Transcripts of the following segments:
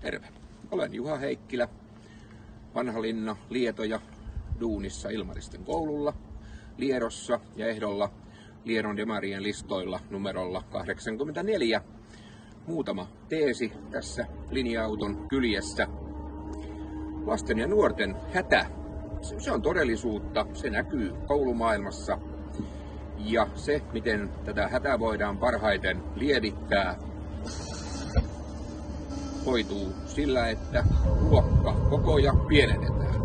Terve! Olen Juha Heikkilä, Vanhalinna, Lietoja, duunissa Ilmaristen koululla, Liedossa ja ehdolla Liedon demarien listoilla numerolla 84. Muutama teesi tässä linja-auton kyljessä. Lasten ja nuorten hätä, se on todellisuutta, se näkyy koulumaailmassa. Ja se, miten tätä hätää voidaan parhaiten lievittää, hoituu sillä, että luokkakokoja pienennetään.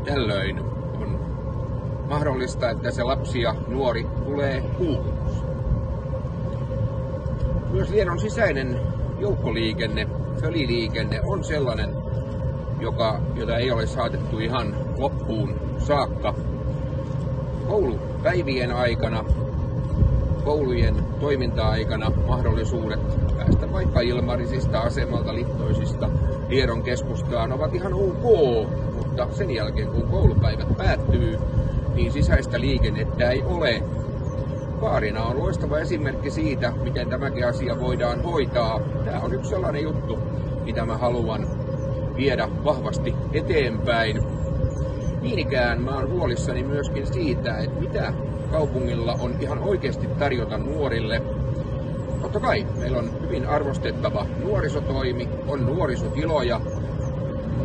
Tällöin on mahdollista, että se lapsi ja nuori tulee kuulluksi. Myös Liedon sisäinen joukkoliikenne, följiliikenne on sellainen, jota ei ole saatettu ihan loppuun saakka. Koulupäivien aikana, koulujen toiminta-aikana mahdollisuudet päästä vaikka Ilmarisista, asemalta, Littoisista, Liedon keskustaan ovat ihan ok, mutta sen jälkeen kun koulupäivät päättyy, niin sisäistä liikennettä ei ole. Vaarina on loistava esimerkki siitä, miten tämäkin asia voidaan hoitaa. Tämä on yksi sellainen juttu, mitä mä haluan viedä vahvasti eteenpäin. Niin ikään mä oon huolissani myöskin siitä, että mitä kaupungilla on ihan oikeasti tarjota nuorille. Totta kai meillä on hyvin arvostettava nuorisotoimi, on nuorisotiloja,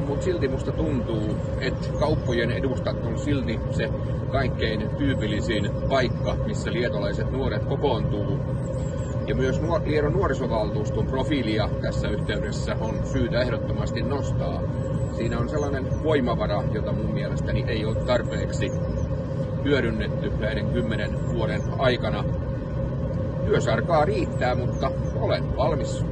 mutta silti musta tuntuu, että kauppojen edustat on silti se kaikkein tyypillisin paikka, missä lietolaiset nuoret kokoontuu. Ja myös Liedon nuorisovaltuuston profiilia tässä yhteydessä on syytä ehdottomasti nostaa. Siinä on sellainen voimavara, jota mun mielestäni ei ole tarpeeksi hyödynnetty näiden 10 vuoden aikana. Työsarkaa riittää, mutta olen valmis